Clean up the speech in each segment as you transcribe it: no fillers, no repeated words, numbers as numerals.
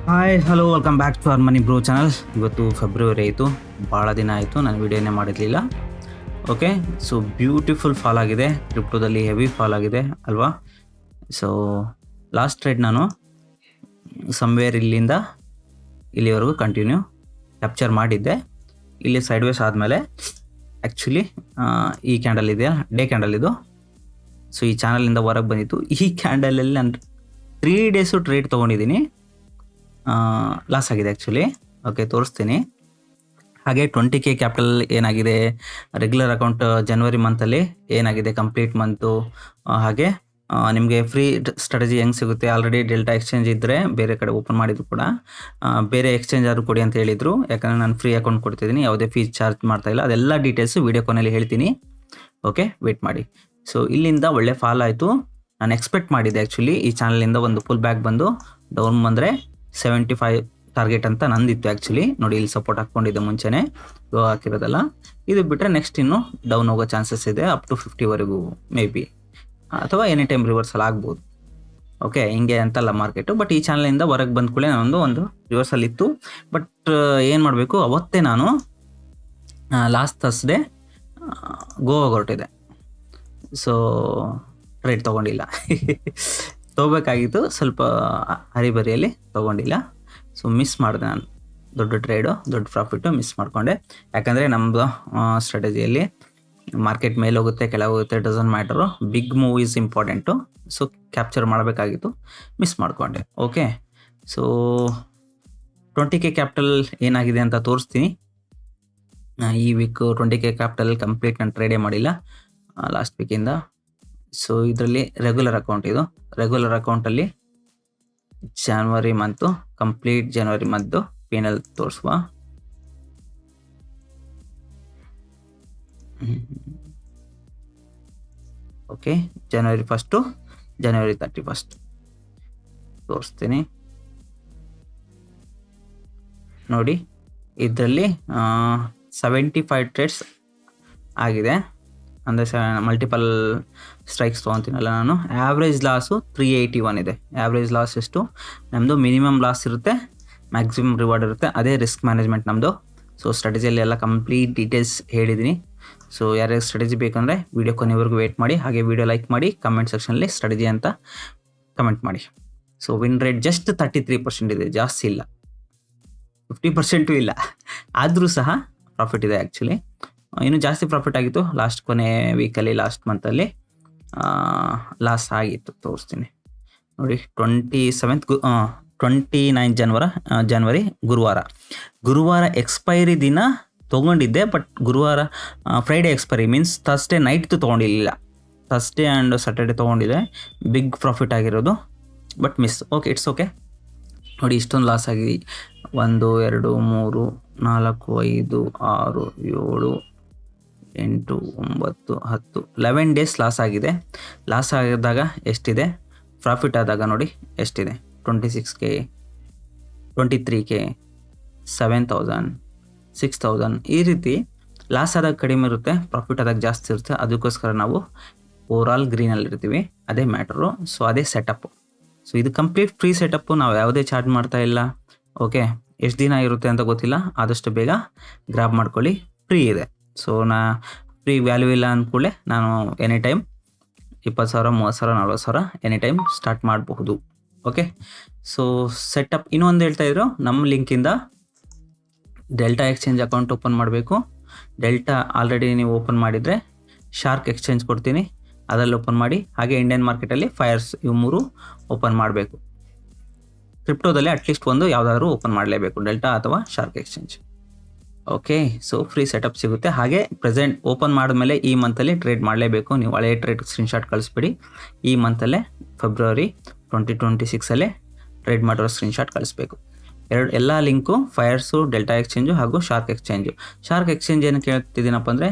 Hi hello welcome back to our money bro channel. ಇವತ್ತು February ಆಯಿತು, ಭಾಳ ದಿನ ಆಯಿತು ನಾನು ವಿಡಿಯೋನೇ ಮಾಡಿರಲಿಲ್ಲ. ಓಕೆ, ಸೊ ಬ್ಯೂಟಿಫುಲ್ ಫಾಲ್ ಆಗಿದೆ, ಕ್ರಿಪ್ಟೋದಲ್ಲಿ ಹೆವಿ ಫಾಲ್ ಆಗಿದೆ ಅಲ್ವಾ. ಸೊ ಲಾಸ್ಟ್ ಟ್ರೇಡ್ ನಾನು ಸಮ್ವೇರ್ ಇಲ್ಲಿಂದ ಇಲ್ಲಿವರೆಗೂ ಕಂಟಿನ್ಯೂ ಕ್ಯಾಪ್ಚರ್ ಮಾಡಿದ್ದೆ. ಇಲ್ಲಿ ಸೈಡ್ ವೇಸ್ ಆದಮೇಲೆ ಆ್ಯಕ್ಚುಲಿ ಈ ಕ್ಯಾಂಡಲ್ ಇದೆಯಾ, ಡೇ ಕ್ಯಾಂಡಲ್ ಇದು. ಸೊ ಈ ಚಾನಲಿಂದ ಹೊರಗೆ ಬಂದಿತ್ತು. ಈ ಕ್ಯಾಂಡಲಲ್ಲಿ ನಾನು 3 ಡೇಸು ಟ್ರೇಡ್ ತೊಗೊಂಡಿದ್ದೀನಿ, ಲಾಸ್ ಆಗಿದೆ ಆ್ಯಕ್ಚುಲಿ. ಓಕೆ, ತೋರಿಸ್ತೀನಿ. ಹಾಗೆ 20K ಕ್ಯಾಪಿಟಲ್ ಏನಾಗಿದೆ, ರೆಗ್ಯುಲರ್ ಅಕೌಂಟ್ ಜನವರಿ ಮಂತಲ್ಲಿ ಏನಾಗಿದೆ, ಕಂಪ್ಲೀಟ್ ಮಂತು. ಹಾಗೆ ನಿಮಗೆ ಫ್ರೀ ಸ್ಟ್ರಾಟಜಿ ಹೆಂಗೆ ಸಿಗುತ್ತೆ, ಆಲ್ರೆಡಿ ಡೆಲ್ಟಾ ಎಕ್ಸ್ಚೇಂಜ್ ಇದ್ದರೆ ಬೇರೆ ಕಡೆ ಓಪನ್ ಮಾಡಿದ್ರು ಕೂಡ ಬೇರೆ ಎಕ್ಸ್ಚೇಂಜ್ ಆದರೂ ಕೊಡಿ ಅಂತ ಹೇಳಿದರು. ಯಾಕಂದರೆ ನಾನು ಫ್ರೀ ಅಕೌಂಟ್ ಕೊಡ್ತಿದ್ದೀನಿ, ಯಾವುದೇ ಫೀಸ್ ಚಾರ್ಜ್ ಮಾಡ್ತಾಯಿಲ್ಲ. ಅದೆಲ್ಲ ಡೀಟೇಲ್ಸು ವೀಡಿಯೋ ಕೊನೆಯಲ್ಲಿ ಹೇಳ್ತೀನಿ. ಓಕೆ, ವೇಟ್ ಮಾಡಿ. ಸೊ ಇಲ್ಲಿಂದ ಒಳ್ಳೆ ಫಾಲ್ ಆಯಿತು. ನಾನು ಎಕ್ಸ್ಪೆಕ್ಟ್ ಮಾಡಿದ್ದೆ ಆ್ಯಕ್ಚುಲಿ ಈ ಚಾನಲಿಂದ ಒಂದು ಫುಲ್ ಬ್ಯಾಕ್ ಬಂದು ಡೌನ್ ಬಂದರೆ 75 ಟಾರ್ಗೆಟ್ ಅಂತ ನಂದಿತ್ತು ಆ್ಯಕ್ಚುಲಿ. ನೋಡಿ, ಇಲ್ಲಿ ಸಪೋರ್ಟ್ ಹಾಕ್ಕೊಂಡಿದ್ದೆ ಮುಂಚೆನೇ, ಲೋ ಹಾಕಿರೋದಲ್ಲ. ಇದು ಬಿಟ್ಟರೆ ನೆಕ್ಸ್ಟ್ ಇನ್ನು ಡೌನ್ ಹೋಗೋ ಚಾನ್ಸಸ್ ಇದೆ, ಅಪ್ ಟು 50ವರೆಗೂ ಮೇ ಬಿ, ಅಥವಾ ಎನಿ ಟೈಮ್ ರಿವರ್ಸಲ್ ಆಗ್ಬೋದು. ಓಕೆ, ಹಿಂಗೆ ಅಂತಲ್ಲ ಮಾರ್ಕೆಟು. ಬಟ್ ಈ ಚಾನಲಿಂದ ಹೊರಗೆ ಬಂದ ಕೂಡಲೇ ನಾನೊಂದು ಒಂದು ರಿವರ್ಸಲ್ ಇತ್ತು. ಬಟ್ ಏನು ಮಾಡಬೇಕು, ಅವತ್ತೇ ನಾನು ಲಾಸ್ಟ್ ಥರ್ಸ್ಡೇ ಗೋವಾಗೆ ಹೊರಟಿದೆ. So trade ತೊಗೊಂಡಿಲ್ಲ. ತೊಗೋಬೇಕಾಗಿತ್ತು, ಸ್ವಲ್ಪ ಹರಿಬರಿಯಲ್ಲಿ ತೊಗೊಂಡಿಲ್ಲ. ಸೊ ಮಿಸ್ ಮಾಡಿದೆ ನಾನು. ದೊಡ್ಡ ಟ್ರೇಡು, ದೊಡ್ಡ ಪ್ರಾಫಿಟ್ಟು ಮಿಸ್ ಮಾಡಿಕೊಂಡೆ. ಯಾಕಂದರೆ ನಮ್ಮದು ಸ್ಟ್ರಾಟಜಿಯಲ್ಲಿ ಮಾರ್ಕೆಟ್ ಮೇಲೆ ಹೋಗುತ್ತೆ, ಕೆಳಗೆ ಹೋಗುತ್ತೆ, doesn't matter. Big move is important. So capture ಮಾಡಬೇಕಾಗಿತ್ತು, ಮಿಸ್ ಮಾಡಿಕೊಂಡೆ. ಓಕೆ, ಸೊ 20K ಕ್ಯಾಪಿಟಲ್ ಏನಾಗಿದೆ ಅಂತ ತೋರಿಸ್ತೀನಿ. ಈ ವೀಕು 20K ಕ್ಯಾಪಿಟಲ್ ಕಂಪ್ಲೀಟ್ ನಾನು ಟ್ರೇಡೇ ಮಾಡಿಲ್ಲ ಲಾಸ್ಟ್ ವೀಕಿಂದ. ಸೊ ಇದರಲ್ಲಿ ರೆಗ್ಯುಲರ್ ಅಕೌಂಟ್, ಇದು ರೆಗ್ಯುಲರ್ ಅಕೌಂಟಲ್ಲಿ ಜನವರಿ ಮಂತು, ಕಂಪ್ಲೀಟ್ ಜನವರಿ ಮಂತು ಪಿ&ಎಲ್ ತೋರಿಸುವ. ಓಕೆ, ಜನವರಿ 1 ಜನವರಿ 31 ತೋರಿಸ್ತೀನಿ. ನೋಡಿ, ಇದರಲ್ಲಿ 75 ಟ್ರೇಡ್ಸ್ ಆಗಿದೆ. ಅಂದರೆ ಮಲ್ಟಿಪಲ್ ಸ್ಟ್ರೈಕ್ಸ್ ತೊಗೊತೀನಲ್ಲ ನಾನು. ಆ್ಯಾವ್ರೇಜ್ ಲಾಸು 381 ಇದೆ. ಆ್ಯಾವ್ರೇಜ್ ಲಾಸ್ ಎಷ್ಟು, ನಮ್ಮದು ಮಿನಿಮಮ್ ಲಾಸ್ ಇರುತ್ತೆ, ಮ್ಯಾಕ್ಸಿಮಮ್ ರಿವಾರ್ಡ್ ಇರುತ್ತೆ. ಅದೇ ರಿಸ್ಕ್ ಮ್ಯಾನೇಜ್ಮೆಂಟ್ ನಮ್ಮದು. ಸೊ ಸ್ಟ್ರಾಟಜಿಯಲ್ಲಿ ಎಲ್ಲ ಕಂಪ್ಲೀಟ್ ಡೀಟೇಲ್ಸ್ ಹೇಳಿದ್ದೀನಿ. ಸೊ ಯಾರ್ಯಾರು ಸ್ಟ್ರಾಟಜಿ ಬೇಕಂದರೆ ವೀಡಿಯೋ ಕೊನೆವರೆಗೂ ವೇಟ್ ಮಾಡಿ. ಹಾಗೆ ವೀಡಿಯೋ ಲೈಕ್ ಮಾಡಿ, ಕಮೆಂಟ್ ಸೆಕ್ಷನಲ್ಲಿ ಸ್ಟ್ರಾಟಜಿ ಅಂತ ಕಮೆಂಟ್ ಮಾಡಿ. ಸೊ ವಿನ್ ರೇಟ್ ಜಸ್ಟ್ 33% ಇದೆ, ಜಾಸ್ತಿ ಇಲ್ಲ, 50% ಇಲ್ಲ. ಆದರೂ ಸಹ ಪ್ರಾಫಿಟ್ ಇದೆ ಆ್ಯಕ್ಚುಲಿ. ಇನ್ನೂ ಜಾಸ್ತಿ ಪ್ರಾಫಿಟ್ ಆಗಿತ್ತು ಲಾಸ್ಟ್ ಕೊನೆ ವೀಕಲ್ಲಿ, ಲಾಸ್ಟ್ ಮಂತಲ್ಲಿ ಲಾಸ್ ಆಗಿತ್ತು. ತೋರಿಸ್ತೀನಿ ನೋಡಿ. 29 ಜನವರಿ ಗುರುವಾರ ಎಕ್ಸ್ಪೈರಿ ದಿನ ತೊಗೊಂಡಿದ್ದೆ. ಬಟ್ ಗುರುವಾರ ಫ್ರೈಡೇ ಎಕ್ಸ್ಪೈರಿ ಮೀನ್ಸ್ ಥರ್ಸ್ಡೇ ನೈಟ್ದು ತೊಗೊಂಡಿಲ್ಲ. ಥರ್ಸ್ಡೇ ಆ್ಯಂಡ್ ಸ್ಯಾಟರ್ಡೇ ತೊಗೊಂಡಿದ್ದೆ, ಬಿಗ್ ಪ್ರಾಫಿಟ್ ಆಗಿರೋದು. But miss. Okay, it's okay. ನೋಡಿ, ಇಷ್ಟೊಂದು ಲಾಸ್ ಆಗಿದೆ. 1 2 3 4 5 6 7 8 9 10 11 ಡೇಸ್ ಲಾಸ್ ಆಗಿದೆ. ಲಾಸ್ ಆಗಿದ್ದಾಗ ಎಷ್ಟಿದೆ, ಪ್ರಾಫಿಟ್ ಆದಾಗ ನೋಡಿ ಎಷ್ಟಿದೆ, 26K, 23K, 7,000, 6,000. ಈ ರೀತಿ ಲಾಸ್ ಆದಾಗ ಕಡಿಮೆ ಇರುತ್ತೆ, ಪ್ರಾಫಿಟ್ ಆದಾಗ ಜಾಸ್ತಿ ಇರುತ್ತೆ. ಅದಕ್ಕೋಸ್ಕರ ನಾವು ಓವರಾಲ್ ಗ್ರೀನಲ್ಲಿ ಇರ್ತೀವಿ, ಅದೇ ಮ್ಯಾಟರು. ಸೊ ಅದೇ ಸೆಟಪ್ಪು. ಸೊ ಇದು ಕಂಪ್ಲೀಟ್ ಫ್ರೀ ಸೆಟಪ್ಪು, ನಾವು ಯಾವುದೇ ಚಾರ್ಜ್ ಮಾಡ್ತಾ ಇಲ್ಲ. ಓಕೆ, ಎಷ್ಟು ದಿನ ಇರುತ್ತೆ ಅಂತ ಗೊತ್ತಿಲ್ಲ, ಆದಷ್ಟು ಬೇಗ ಗ್ರಾಬ್ ಮಾಡ್ಕೊಳ್ಳಿ, ಫ್ರೀ ಇದೆ. ಸೊ ಫ್ರೀ ವ್ಯಾಲ್ಯೂ ಇಲ್ಲ ಅಂದ್ಕೂಡಲೇ ನಾನು any time 20,000, 30,000, 40,000 any time start ಮಾಡಬಹುದು. Okay, so setup. ಇನ್ನೊಂದು ಹೇಳ್ತಾಯಿದ್ರು, ನಮ್ಮ ಲಿಂಕಿಂದ ಡೆಲ್ಟಾ ಎಕ್ಸ್ಚೇಂಜ್ ಅಕೌಂಟ್ ಓಪನ್ ಮಾಡಬೇಕು. ಡೆಲ್ಟಾ ಆಲ್ರೆಡಿ ನೀವು ಓಪನ್ ಮಾಡಿದರೆ ಶಾರ್ಕ್ ಎಕ್ಸ್ಚೇಂಜ್ ಕೊಡ್ತೀನಿ, ಅದರಲ್ಲಿ ಓಪನ್ ಮಾಡಿ. ಹಾಗೆ ಇಂಡಿಯನ್ ಮಾರ್ಕೆಟಲ್ಲಿ ಫೈರ್ಸ್, ಇವು 3 ಓಪನ್ ಮಾಡಬೇಕು. ಕ್ರಿಪ್ಟೋದಲ್ಲಿ ಅಟ್ಲೀಸ್ಟ್ ಒಂದು ಯಾವುದಾದ್ರೂ ಓಪನ್ ಮಾಡಲೇಬೇಕು, ಡೆಲ್ಟಾ ಅಥವಾ shark exchange. Okay, so free setup ಸಿಗುತ್ತೆ. ಹಾಗೆ ಪ್ರೆಸೆಂಟ್ ಓಪನ್ ಮಾಡಿದ್ಮೇಲೆ ಈ ಮಂತಲ್ಲಿ ಟ್ರೇಡ್ ಮಾಡಲೇಬೇಕು. ನೀವು ಹಳೆಯ ಟ್ರೇಡ್ ಸ್ಕ್ರೀನ್ಶಾಟ್ ಕಳಿಸ್ಬಿಡಿ. ಈ ಮಂತಲ್ಲೇ ಫೆಬ್ರವರಿ 2026 ಟ್ರೇಡ್ ಮಾಡಿರೋ ಸ್ಕ್ರೀನ್ಶಾಟ್ ಕಳಿಸ್ಬೇಕು. ಎಲ್ಲ ಲಿಂಕು ಫೈರ್ಸು, ಡೆಲ್ಟಾ ಎಕ್ಸ್ಚೇಂಜು ಹಾಗೂ ಶಾರ್ಕ್ ಎಕ್ಸ್ಚೇಂಜು. ಶಾರ್ಕ್ ಎಕ್ಸ್ಚೇಂಜ್ ಏನಕ್ಕೆ ಹೇಳ್ತಿದ್ದೀನಪ್ಪ ಅಂದರೆ,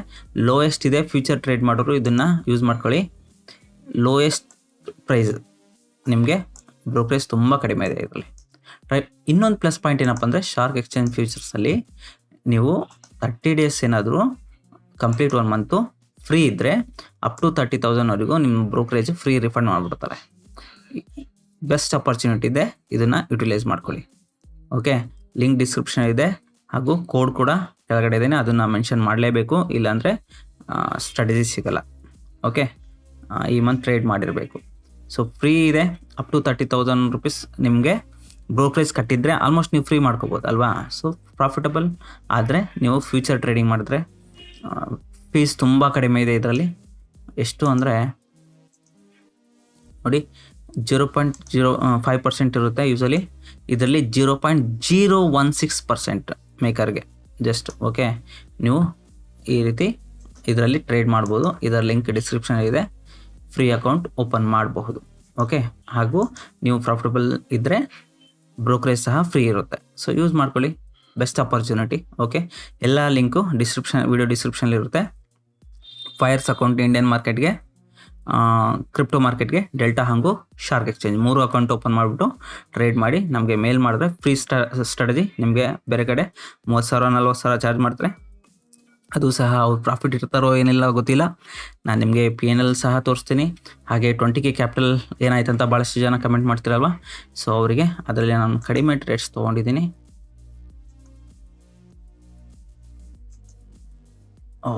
ಲೋಯೆಸ್ಟ್ ಇದೆ, ಫ್ಯೂಚರ್ ಟ್ರೇಡ್ ಮಾಡೋರು ಇದನ್ನು ಯೂಸ್ ಮಾಡ್ಕೊಳ್ಳಿ. ಲೋಯೆಸ್ಟ್ ಪ್ರೈಸ್ ನಿಮಗೆ ಬ್ರೋಕರೇಜ್ ತುಂಬ ಕಡಿಮೆ ಇದೆ ಇದರಲ್ಲಿ. ರೈಟ್. ಇನ್ನೊಂದು ಪ್ಲಸ್ ಪಾಯಿಂಟ್ ಏನಪ್ಪ ಅಂದರೆ, ಶಾರ್ಕ್ ಎಕ್ಸ್ಚೇಂಜ್ ಫ್ಯೂಚರ್ಸಲ್ಲಿ ನೀವು 30 ಡೇಸ್ ಏನಾದರೂ ಕಂಪ್ಲೀಟ್ 1 ಮಂತು ಫ್ರೀ ಇದ್ದರೆ ಅಪ್ ಟು 30,000ವರೆಗೂ ನಿಮ್ಮ ಬ್ರೋಕರೇಜ್ ಫ್ರೀ ರಿಫಂಡ್ ಮಾಡಿಬಿಡ್ತಾರೆ. ಬೆಸ್ಟ್ ಅಪರ್ಚುನಿಟಿ ಇದೆ, ಇದನ್ನು ಯುಟಿಲೈಸ್ ಮಾಡ್ಕೊಳ್ಳಿ. ಓಕೆ, ಲಿಂಕ್ ಡಿಸ್ಕ್ರಿಪ್ಷನ್ ಇದೆ ಹಾಗೂ ಕೋಡ್ ಕೂಡ ಕೆಳಗಡೆ ಇದ್ದೇನೆ, ಅದನ್ನು ಮೆನ್ಷನ್ ಮಾಡಲೇಬೇಕು, ಇಲ್ಲಾಂದರೆ ಸ್ಟ್ರಾಟಜಿ ಸಿಗಲ್ಲ. ಓಕೆ, ಈ ಮಂತ್ ಟ್ರೇಡ್ ಮಾಡಿರಬೇಕು. ಸೊ ಫ್ರೀ ಇದೆ, ಅಪ್ ಟು 30,000 rupees ನಿಮಗೆ ಬ್ರೋಕರೇಜ್ ಕಟ್ಟಿದರೆ ಆಲ್ಮೋಸ್ಟ್ ನೀವು ಫ್ರೀ ಮಾಡ್ಕೋಬೋದು ಅಲ್ವಾ. ಸೊ ಪ್ರಾಫಿಟಬಲ್ ಆದರೆ ನೀವು ಫ್ಯೂಚರ್ ಟ್ರೇಡಿಂಗ್ ಮಾಡಿದ್ರೆ ಫೀಸ್ ತುಂಬ ಕಡಿಮೆ ಇದೆ ಇದರಲ್ಲಿ. ಎಷ್ಟು ಅಂದರೆ ನೋಡಿ, 0.05% ಇರುತ್ತೆ ಯೂಸಲಿ, ಇದರಲ್ಲಿ 0.016% ಮೇಕರ್ಗೆ ಜಸ್ಟ್. ಓಕೆ, ನೀವು ಈ ರೀತಿ ಇದರಲ್ಲಿ ಟ್ರೇಡ್ ಮಾಡ್ಬೋದು. ಇದರ ಲಿಂಕ್ ಡಿಸ್ಕ್ರಿಪ್ಷನ್ ಇದೆ, ಫ್ರೀ ಅಕೌಂಟ್ ಓಪನ್ ಮಾಡಬಹುದು. ಓಕೆ, ಹಾಗೂ ನೀವು ಪ್ರಾಫಿಟಬಲ್ ಇದ್ದರೆ ಬ್ರೋಕರೇಜ್ ಸಹ ಫ್ರೀ ಇರುತ್ತೆ. ಸೊ ಯೂಸ್ ಮಾಡ್ಕೊಳ್ಳಿ, ಬೆಸ್ಟ್ ಆಪರ್ಚುನಿಟಿ. ಓಕೆ, ಎಲ್ಲ ಲಿಂಕು ವಿಡಿಯೋ ಡಿಸ್ಕ್ರಿಪ್ಷನಲ್ಲಿ ಇರುತ್ತೆ. ಫೈರ್ಸ್ ಅಕೌಂಟ್ ಇಂಡಿಯನ್ ಮಾರ್ಕೆಟ್ಗೆ, ಕ್ರಿಪ್ಟೋ ಮಾರ್ಕೆಟ್ಗೆ, ಡೆಲ್ಟಾ ಹಾಗೂ ಶಾರ್ಕ್ ಎಕ್ಸ್ಚೇಂಜ್ 3 ಅಕೌಂಟ್ ಓಪನ್ ಮಾಡಿಬಿಟ್ಟು ಟ್ರೇಡ್ ಮಾಡಿ ನಮಗೆ ಮೇಲ್ ಮಾಡಿದ್ರೆ ಫ್ರೀ ಸ್ಟ್ರಾಟಜಿ. ನಿಮಗೆ ಬೇರೆ ಕಡೆ 30,000 40,000 ಚಾರ್ಜ್ ಮಾಡ್ತಾರೆ, ಅದು ಸಹ ಅವ್ರು ಪ್ರಾಫಿಟ್ ಇರ್ತಾರೋ ಏನಿಲ್ಲ ಗೊತ್ತಿಲ್ಲ. ನಾನು ನಿಮಗೆ PNL ಸಹ ತೋರಿಸ್ತೀನಿ. ಹಾಗೆ 20K ಕ್ಯಾಪಿಟಲ್ ಏನಾಯ್ತು ಅಂತ ಭಾಳಷ್ಟು ಜನ ಕಮೆಂಟ್ ಮಾಡ್ತಿರಲ್ವ, ಸೊ ಅವರಿಗೆ ಅದರಲ್ಲಿ ನಾನು ಕಡಿಮೆ ಟ್ರೇಡ್ಸ್ ತೊಗೊಂಡಿದ್ದೀನಿ.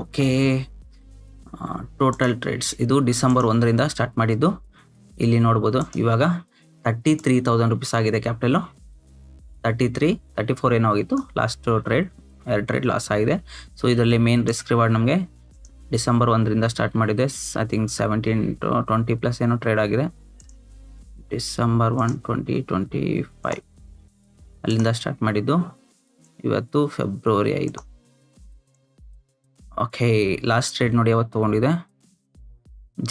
ಓಕೆ, ಟೋಟಲ್ ಟ್ರೇಡ್ಸ್ ಇದು ಡಿಸೆಂಬರ್ 1ರಿಂದ ಸ್ಟಾರ್ಟ್ ಮಾಡಿದ್ದು. ಇಲ್ಲಿ ನೋಡ್ಬೋದು, ಇವಾಗ 33,000 rupees ಆಗಿದೆ ಕ್ಯಾಪಿಟಲು. 34 ಏನೋ ಆಗಿತ್ತು ಲಾಸ್ಟ್ ಟ್ರೇಡ್, 2 ಟ್ರೇಡ್ ಲಾಸ್ ಆಗಿದೆ. ಸೊ ಇದರಲ್ಲಿ ಮೇನ್ ರಿಸ್ಕ್ ರಿವಾರ್ಡ್ ನಮಗೆ ಡಿಸೆಂಬರ್ 1ರಿಂದ ಸ್ಟಾರ್ಟ್ ಮಾಡಿದೆ. ಐ ಥಿಂಕ್ 17 to 20+ ಏನೋ ಟ್ರೇಡ್ ಆಗಿದೆ. ಡಿಸೆಂಬರ್ 1, 2025 ಅಲ್ಲಿಂದ ಸ್ಟಾರ್ಟ್ ಮಾಡಿದ್ದು. ಇವತ್ತು ಫೆಬ್ರವರಿ 5. ಓಕೆ, ಲಾಸ್ಟ್ ಟ್ರೇಡ್ ನೋಡಿ ಯಾವತ್ತು ತೊಗೊಂಡಿದೆ,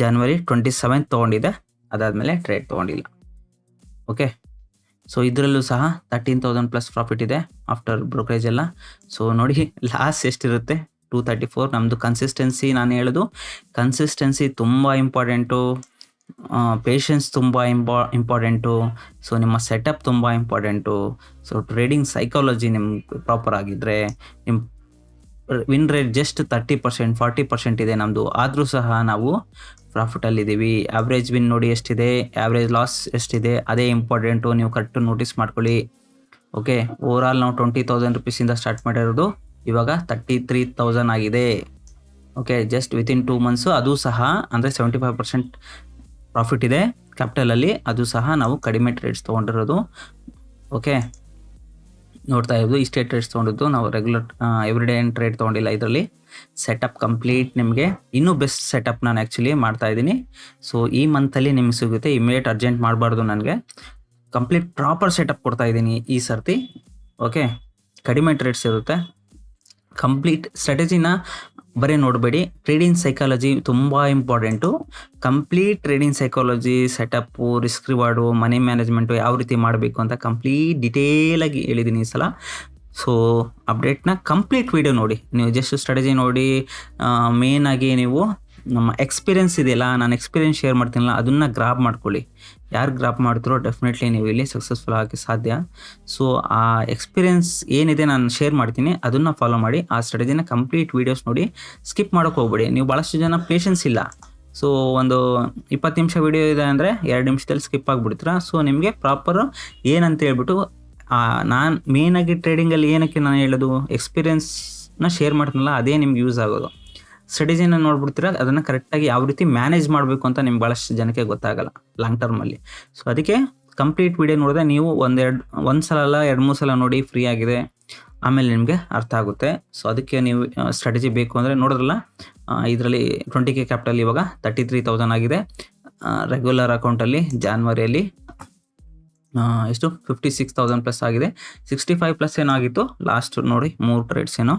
January 27 ತೊಗೊಂಡಿದೆ. ಅದಾದಮೇಲೆ ಟ್ರೇಡ್ ತೊಗೊಂಡಿಲ್ಲ. ಓಕೆ, ಸೊ ಇದರಲ್ಲೂ ಸಹ 13,000+ ಪ್ರಾಫಿಟ್ ಇದೆ ಆಫ್ಟರ್ ಬ್ರೋಕರೇಜ್ ಎಲ್ಲ. ಸೊ ನೋಡಿ ಲಾಸ್ ಎಷ್ಟಿರುತ್ತೆ, 234. ನಮ್ಮದು ಕನ್ಸಿಸ್ಟೆನ್ಸಿ, ನಾನು ಹೇಳೋದು ಕನ್ಸಿಸ್ಟೆನ್ಸಿ ತುಂಬ ಇಂಪಾರ್ಟೆಂಟು, ಪೇಷನ್ಸ್ ತುಂಬ ಇಂಪಾರ್ಟೆಂಟು. ಸೊ ನಿಮ್ಮ ಸೆಟಪ್ ತುಂಬ ಇಂಪಾರ್ಟೆಂಟು. ಸೊ ಟ್ರೇಡಿಂಗ್ ಸೈಕಾಲಜಿ ನಿಮ್ಗೆ ಪ್ರಾಪರ್ ಆಗಿದ್ದರೆ ನಿಮ್ಮ ವಿನ್ ರೇಟ್ ಜಸ್ಟ್ 30% 40% ಇದೆ ನಮ್ಮದು, ಆದರೂ ಸಹ ನಾವು ಪ್ರಾಫಿಟಲ್ಲಿದ್ದೀವಿ. ಆವ್ರೇಜ್ ವಿನ್ ನೋಡಿ ಎಷ್ಟಿದೆ, ಆವ್ರೇಜ್ ಲಾಸ್ ಎಷ್ಟಿದೆ, ಅದೇ ಇಂಪಾರ್ಟೆಂಟು. ನೀವು ಕರೆಕ್ಟು ನೋಟಿಸ್ ಮಾಡ್ಕೊಳ್ಳಿ. ಓಕೆ, ಓವರಾಲ್ ನಾವು 20,000 rupees ಸ್ಟಾರ್ಟ್ ಮಾಡಿರೋದು, ಇವಾಗ 33,000 ಆಗಿದೆ. Okay, just within 2 months. ಅದು ಸಹ ಅಂದರೆ 75% ಪ್ರಾಫಿಟ್ ಇದೆ ಕ್ಯಾಪಿಟಲಲ್ಲಿ, ಅದು ಸಹ ನಾವು ಕಡಿಮೆ ಟ್ರೇಡ್ಸ್ ತೊಗೊಂಡಿರೋದು. ಓಕೆ, ನೋಡ್ತಾ ಇರೋದು ಇಷ್ಟೇ ಟ್ರೇಡ್ಸ್ ತೊಗೊಂಡಿದ್ದು, ನಾವು ರೆಗ್ಯುಲರ್ ಎವ್ರಿಡೇ ಏನು ಟ್ರೇಡ್ ತೊಗೊಂಡಿಲ್ಲ. ಇದರಲ್ಲಿ ಸೆಟಪ್ ಕಂಪ್ಲೀಟ್ ನಿಮಗೆ ಇನ್ನೂ ಬೆಸ್ಟ್ ಸೆಟಪ್ ನಾನು ಆ್ಯಕ್ಚುಲಿ ಮಾಡ್ತಾ ಇದ್ದೀನಿ. ಸೊ ಈ ಮಂತಲ್ಲಿ ನಿಮ್ಗೆ ಸಿಗುತ್ತೆ, ಇಮಿಡಿಯೇಟ್ ಅರ್ಜೆಂಟ್ ಮಾಡಬಾರ್ದು, ನನಗೆ ಕಂಪ್ಲೀಟ್ ಪ್ರಾಪರ್ ಸೆಟಪ್ ಕೊಡ್ತಾ ಇದ್ದೀನಿ ಈ ಸರ್ತಿ. ಓಕೆ, ಕಡಿಮೆ ಟ್ರೇಡ್ಸ್ ಇರುತ್ತೆ. ಕಂಪ್ಲೀಟ್ ಸ್ಟ್ರಾಟಜಿನ ಬರೀ ನೋಡಬೇಡಿ, ಟ್ರೇಡಿಂಗ್ ಸೈಕಾಲಜಿ ತುಂಬ important. Complete trading psychology, setup, risk reward, money management ಯಾವ ರೀತಿ ಮಾಡಬೇಕು ಅಂತ ಕಂಪ್ಲೀಟ್ ಡಿಟೇಲಾಗಿ ಹೇಳಿದ್ದೀನಿ ಈ ಸಲ. ಸೊ ಅಪ್ಡೇಟ್ನ ಕಂಪ್ಲೀಟ್ ವೀಡಿಯೋ ನೋಡಿ, ನೀವು ಜಸ್ಟ್ ಸ್ಟ್ರಾಟಜಿ ನೋಡಿ. ಮೇಯ್ನಾಗಿ ನೀವು ನಮ್ಮ ಎಕ್ಸ್ಪೀರಿಯೆನ್ಸ್ ಇದೆಯಲ್ಲ, ನಾನು ಎಕ್ಸ್ಪೀರಿಯೆನ್ಸ್ ಶೇರ್ ಮಾಡ್ತೀನಲ್ಲ, ಅದನ್ನು ಗ್ರಾಪ್ ಮಾಡ್ಕೊಳ್ಳಿ. ಯಾರು ಗ್ರಾಪ್ ಮಾಡ್ತಿರೋ ಡೆಫಿನೆಟ್ಲಿ ನೀವು ಇಲ್ಲಿ ಸಕ್ಸಸ್ಫುಲ್ ಆಗೋಕ್ಕೆ ಸಾಧ್ಯ. ಸೊ ಆ ಎಕ್ಸ್ಪೀರಿಯೆನ್ಸ್ ಏನಿದೆ ನಾನು ಶೇರ್ ಮಾಡ್ತೀನಿ, ಅದನ್ನು ಫಾಲೋ ಮಾಡಿ. ಆ ಸ್ಟ್ರಾಟಜಿನ ಕಂಪ್ಲೀಟ್ ವೀಡಿಯೋಸ್ ನೋಡಿ, ಸ್ಕಿಪ್ ಮಾಡೋಕ್ಕೆ ಹೋಗ್ಬೇಡಿ. ನೀವು ಭಾಳಷ್ಟು ಜನ ಪೇಷನ್ಸ್ ಇಲ್ಲ, ಸೊ ಒಂದು 20 ನಿಮಿಷ ವೀಡಿಯೋ ಇದೆ ಅಂದರೆ 2 ನಿಮಿಷದಲ್ಲಿ ಸ್ಕಿಪ್ ಆಗಿಬಿಡ್ತೀರ. ಸೊ ನಿಮಗೆ ಪ್ರಾಪರು ಏನಂತ ಹೇಳ್ಬಿಟ್ಟು, ನಾನು ಮೇಯ್ನಾಗಿ ಟ್ರೇಡಿಂಗಲ್ಲಿ ಏನಕ್ಕೆ ನಾನು ಹೇಳೋದು, ಎಕ್ಸ್ಪೀರಿಯೆನ್ಸ್ನ ಶೇರ್ ಮಾಡ್ತೀನಲ್ಲ, ಅದೇ ನಿಮ್ಗೆ ಯೂಸ್ ಆಗೋದು. ಸ್ಟ್ರಾಟಜಿನ ನೋಡ್ಬಿಡ್ತೀರ, ಅದನ್ನು ಕರೆಕ್ಟಾಗಿ ಯಾವ ರೀತಿ ಮ್ಯಾನೇಜ್ ಮಾಡಬೇಕು ಅಂತ ನಿಮ್ಗೆ ಭಾಳಷ್ಟು ಜನಕ್ಕೆ ಗೊತ್ತಾಗಲ್ಲ ಲಾಂಗ್ ಟರ್ಮಲ್ಲಿ. ಸೊ ಅದಕ್ಕೆ ಕಂಪ್ಲೀಟ್ ವೀಡಿಯೋ ನೋಡಿದ್ರೆ ನೀವು ಒಂದು ಸಲ ಅಲ್ಲ 2-3 ಸಲ ನೋಡಿ, ಫ್ರೀ ಆಗಿದೆ, ಆಮೇಲೆ ನಿಮಗೆ ಅರ್ಥ ಆಗುತ್ತೆ. ಸೊ ಅದಕ್ಕೆ ನೀವು ಸ್ಟ್ರಾಟಜಿ ಬೇಕು ಅಂದರೆ ನೋಡಿದ್ರಲ್ಲ, ಇದರಲ್ಲಿ 20K ಕ್ಯಾಪಿಟಲ್ ಇವಾಗ 33,000 ಆಗಿದೆ. ರೆಗ್ಯುಲರ್ ಅಕೌಂಟಲ್ಲಿ ಜಾನ್ವರಿಯಲ್ಲಿ ಎಷ್ಟು 56,000+ ಆಗಿದೆ. 65+ ಏನೋ ಆಗಿತ್ತು ಲಾಸ್ಟ್ ನೋಡಿ, 3 ಟ್ರೇಡ್ಸ್ ಏನೋ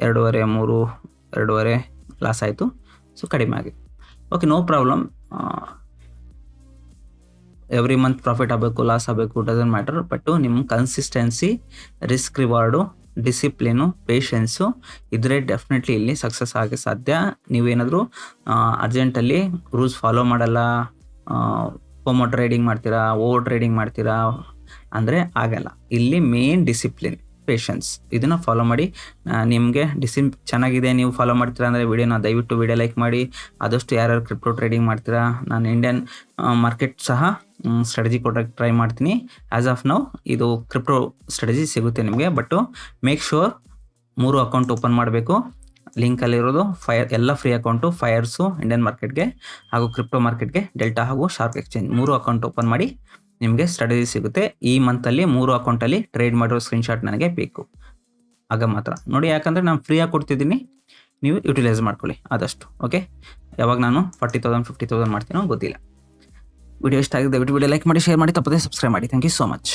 2.5 ಲಾಸ್ ಆಯಿತು. ಸೊ ಕಡಿಮೆ ಆಗಿದೆ. Okay, no problem. Every month profit ಆಗಬೇಕು, ಲಾಸ್ ಆಗಬೇಕು, ಡಸಂಟ್ ಮ್ಯಾಟರ್. ಬಟ್ ನಿಮ್ಮ consistency, risk reward, discipline, patience ಇದ್ರೆ ಡೆಫಿನೆಟ್ಲಿ ಇಲ್ಲಿ ಸಕ್ಸಸ್ ಆಗೋಕ್ಕೆ ಸಾಧ್ಯ. ನೀವೇನಾದರೂ ಅರ್ಜೆಂಟಲ್ಲಿ ರೂಲ್ಸ್ ಫಾಲೋ ಮಾಡಲ್ಲ, ಫೋಮೋ ಟ್ರೇಡಿಂಗ್ ಮಾಡ್ತೀರಾ, ಓವರ್ ಟ್ರೇಡಿಂಗ್ ಮಾಡ್ತೀರಾ ಅಂದರೆ ಆಗಲ್ಲ. ಇಲ್ಲಿ ಮೇನ್ ಡಿಸಿಪ್ಲಿನ್, ಪೇಷನ್ಸ್. ಇದನ್ನು ಫಾಲೋ ಮಾಡಿ. ನಿಮಗೆ ಚೆನ್ನಾಗಿದೆ, ನೀವು ಫಾಲೋ ಮಾಡ್ತೀರಾ ಅಂದರೆ ವಿಡಿಯೋನ ದಯವಿಟ್ಟು ವಿಡಿಯೋ ಲೈಕ್ ಮಾಡಿ. ಆದಷ್ಟು ಯಾರ್ಯಾರು ಕ್ರಿಪ್ಟೋ ಟ್ರೇಡಿಂಗ್ ಮಾಡ್ತೀರಾ, ನಾನು ಇಂಡಿಯನ್ ಮಾರ್ಕೆಟ್ ಸಹ ಸ್ಟ್ರಾಟಜಿ ಕೊಡೋಕ್ಕೆ ಟ್ರೈ ಮಾಡ್ತೀನಿ. ಆ್ಯಸ್ ಆಫ್ ನೌ ಇದು ಕ್ರಿಪ್ಟೋ ಸ್ಟ್ರಾಟಜಿ ಸಿಗುತ್ತೆ ನಿಮಗೆ. But make sure 3 account open ಮಾಡಬೇಕು. ಲಿಂಕಲ್ಲಿರೋದು ಎಲ್ಲ ಫ್ರೀ ಅಕೌಂಟು, ಫೈರ್ಸು, ಇಂಡಿಯನ್ ಮಾರ್ಕೆಟ್ಗೆ ಹಾಗೂ ಕ್ರಿಪ್ಟೋ ಮಾರ್ಕೆಟ್ಗೆ, ಡೆಲ್ಟಾ ಹಾಗೂ ಶಾರ್ಕ್ ಎಕ್ಸ್ಚೇಂಜ್ 3 ಅಕೌಂಟ್ ಓಪನ್ ಮಾಡಿ. ನಿಮಗೆ ಸ್ಟ್ರಾಟಜಿ ಸಿಗುತ್ತೆ. ಈ ಮಂತಲ್ಲಿ 3 ಅಕೌಂಟಲ್ಲಿ ಟ್ರೇಡ್ ಮಾಡಿರೋ ಸ್ಕ್ರೀನ್ಶಾಟ್ ನನಗೆ ಬೇಕು, ಆಗ ಮಾತ್ರ ನೋಡಿ. ಯಾಕಂದರೆ ನಾನು ಫ್ರೀಯಾಗಿ ಕೊಡ್ತಿದ್ದೀನಿ, ನೀವು ಯುಟಿಲೈಸ್ ಮಾಡ್ಕೊಳ್ಳಿ ಆದಷ್ಟು. ಓಕೆ, ಯಾವಾಗ ನಾನು 40,000 50,000 ಮಾಡ್ತೀನೋ ಗೊತ್ತಿಲ್ಲ. ವಿಡಿಯೋ ಇಷ್ಟ ಆಗಿದೆ, ದಯವಿಟ್ಟು ವಿಡಿಯೋ ಲೈಕ್ ಮಾಡಿ, ಶೇರ್ ಮಾಡಿ, ತಪ್ಪದೇ ಸಬ್ಸ್ಕ್ರೈಬ್ ಮಾಡಿ. Thank you so much.